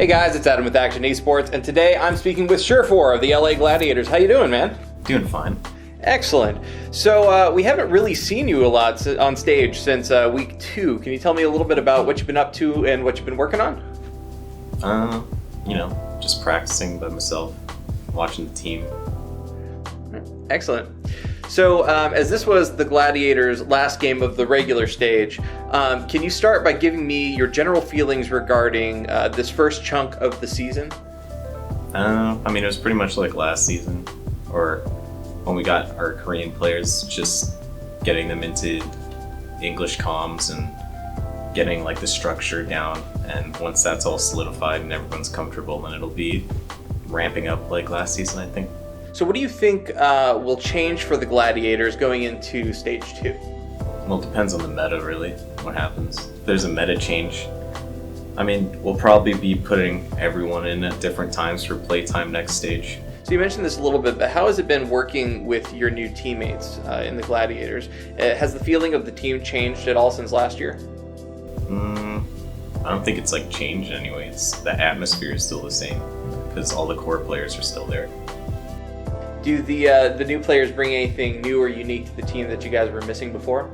Hey guys, it's Adam with Akshon Esports, and today I'm speaking with Surefour of the LA Gladiators. How you doing, man? Doing fine. Excellent. So we haven't really seen you a lot on stage since week 2. Can you tell me a little bit about what you've been up to and what you've been working on? Just practicing by myself, watching the team. Excellent. So, as this was the Gladiators' last game of the regular stage, can you start by giving me your general feelings regarding this first chunk of the season? It was pretty much like last season, or when we got our Korean players, just getting them into English comms and getting like the structure down. And once that's all solidified and everyone's comfortable, then it'll be ramping up like last season, I think. So what do you think will change for the Gladiators going into Stage 2? Well, it depends on the meta, really, what happens. If there's a meta change, we'll probably be putting everyone in at different times for playtime next stage. So you mentioned this a little bit, but how has it been working with your new teammates in the Gladiators? Has the feeling of the team changed at all since last year? I don't think it's changed anyway. The atmosphere is still the same because all the core players are still there. Do the new players bring anything new or unique to the team that you guys were missing before?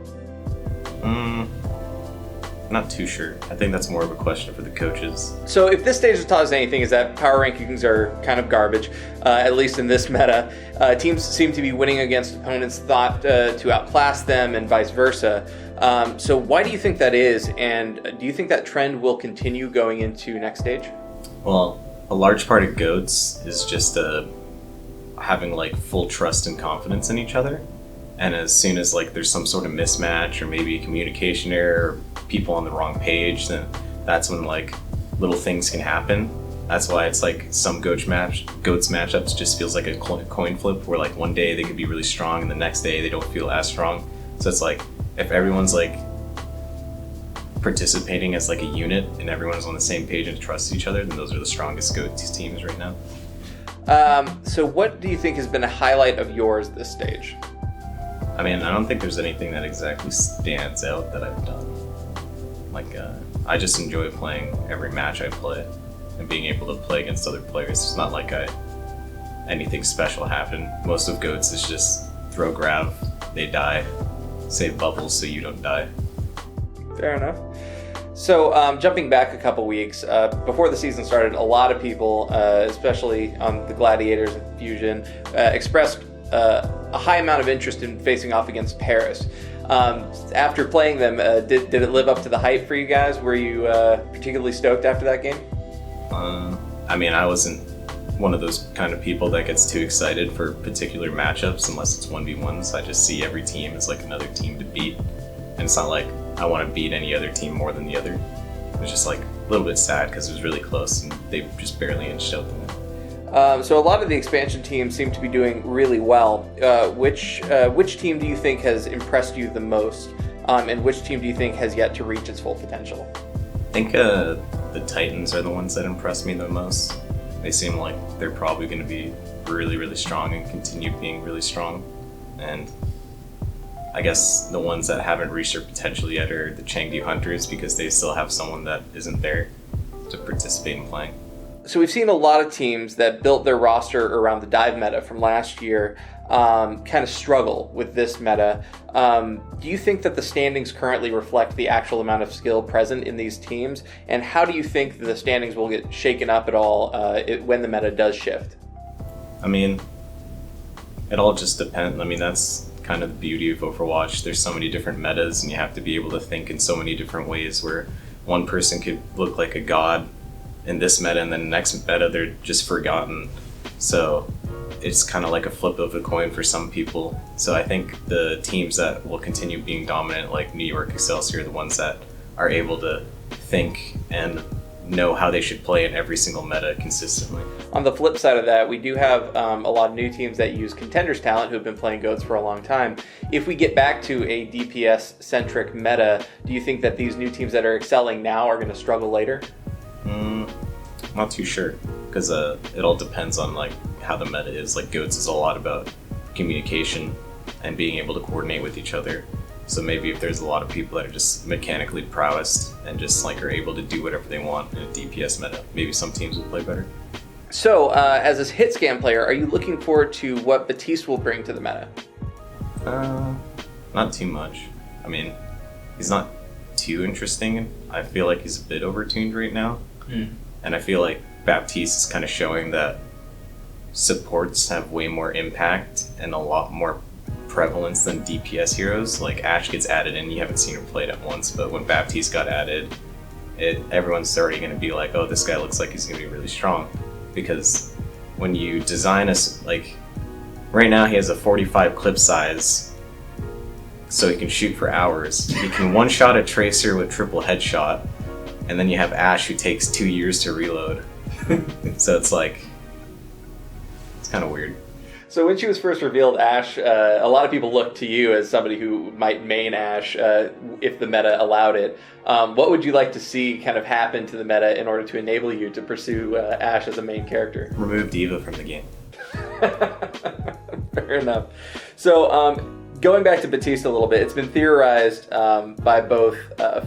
Not too sure. I think that's more of a question for the coaches. So if this stage has taught us anything, is that power rankings are kind of garbage, at least in this meta. Teams seem to be winning against opponents thought to outclass them and vice versa. So why do you think that is, and do you think that trend will continue going into next stage? Well, a large part of GOATs is just having full trust and confidence in each other. And as soon as there's some sort of mismatch or maybe a communication error, or people on the wrong page, then that's when little things can happen. That's why it's some GOATs matchups just feels like a coin flip where one day they can be really strong and the next day they don't feel as strong. So it's if everyone's participating as a unit and everyone's on the same page and trusts each other, then those are the strongest GOATs teams right now. So what do you think has been a highlight of yours this stage? I don't think there's anything that exactly stands out that I've done. I just enjoy playing every match I play and being able to play against other players. It's not anything special happened. Most of GOATs is just throw grab, they die, save bubbles so you don't die. Fair enough. So jumping back a couple weeks, before the season started, a lot of people, especially on the Gladiators and Fusion, expressed a high amount of interest in facing off against Paris. After playing them, did it live up to the hype for you guys? Were you particularly stoked after that game? I wasn't one of those kind of people that gets too excited for particular matchups unless it's 1v1s. I just see every team as another team to beat. And it's not I want to beat any other team more than the other. It was just a little bit sad because it was really close and they just barely inched out the win. So a lot of the expansion teams seem to be doing really well. Which team do you think has impressed you the most, and which team do you think has yet to reach its full potential? I think the Titans are the ones that impress me the most. They seem like they're probably going to be really, really strong and continue being really strong. And I guess the ones that haven't reached their potential yet are the Chengdu Hunters because they still have someone that isn't there to participate in playing. So we've seen a lot of teams that built their roster around the dive meta from last year kind of struggle with this meta. Do you think that the standings currently reflect the actual amount of skill present in these teams? And how do you think the standings will get shaken up at all when the meta does shift? It all just depends. That's kind of the beauty of Overwatch. There's so many different metas and you have to be able to think in so many different ways where one person could look like a god in this meta and then the next meta they're just forgotten. So it's kind of like a flip of a coin for some people. So I think the teams that will continue being dominant, like New York Excelsior, are the ones that are able to think and know how they should play in every single meta consistently. On the flip side of that, we do have a lot of new teams that use contenders talent who have been playing GOATs for a long time. If we get back to a DPS-centric meta, do you think that these new teams that are excelling now are going to struggle later? Not too sure, because it all depends on how the meta is. GOATs is a lot about communication and being able to coordinate with each other. So maybe if there's a lot of people that are just mechanically prowessed and just like are able to do whatever they want in a DPS meta, maybe some teams will play better. So, as a hit scan player, are you looking forward to what Baptiste will bring to the meta? Not too much. I mean, he's not too interesting. I feel like he's a bit overtuned right now. And I feel like Baptiste is kind of showing that supports have way more impact and a lot more prevalence than DPS heroes. Like Ashe gets added in, you haven't seen her played at once, but when Baptiste got added, everyone's already going to be like, oh, this guy looks like he's going to be really strong. Because when you design like, right now he has a 45 clip size, so he can shoot for hours. He can one-shot a Tracer with triple headshot, and then you have Ashe who takes 2 years to reload. So it's like, it's kind of weird. So when she was first revealed, Ashe, a lot of people looked to you as somebody who might main Ashe if the meta allowed it. What would you like to see kind of happen to the meta in order to enable you to pursue Ashe as a main character? Remove D.Va from the game. Fair enough. So going back to Baptiste a little bit, it's been theorized by both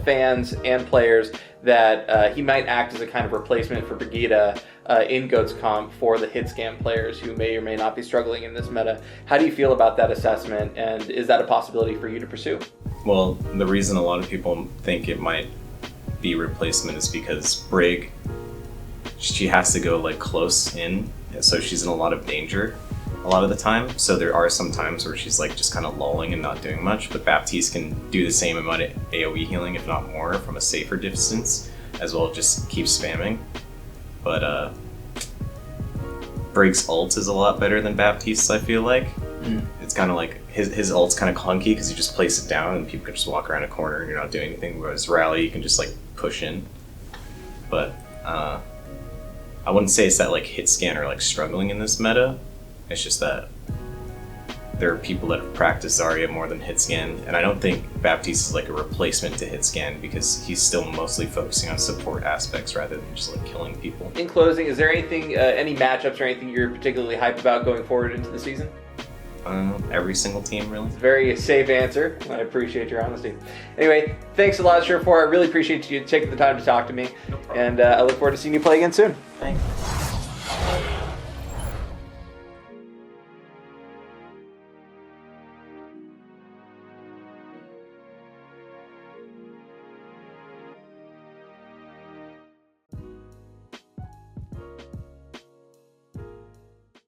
fans and players that he might act as a kind of replacement for Brigitte in GOATS Comp for the hit scan players who may or may not be struggling in this meta. How do you feel about that assessment, and is that a possibility for you to pursue? Well, the reason a lot of people think it might be replacement is because Brig, she has to go like close in, so she's in a lot of danger a lot of the time. So there are some times where she's like just kind of lulling and not doing much, but Baptiste can do the same amount of AoE healing, if not more, from a safer distance, as well as just keep spamming. But Brig's ult is a lot better than Baptiste's, I feel like. It's kind of like his ult's kind of clunky because you just place it down and people can just walk around a corner and you're not doing anything, whereas Rally you can just like push in. But I wouldn't say it's that like hit scan are like struggling in this meta. It's just that there are people that have practiced Zarya more than hit scan, and I don't think Baptiste is like a replacement to hit scan because he's still mostly focusing on support aspects rather than just like killing people. In closing, is there anything, any matchups or anything you're particularly hyped about going forward into the season? Every single team, really. It's a very safe answer. I appreciate your honesty. Anyway, thanks a lot, Surefour. I really appreciate you taking the time to talk to me, and I look forward to seeing you play again soon. Thanks.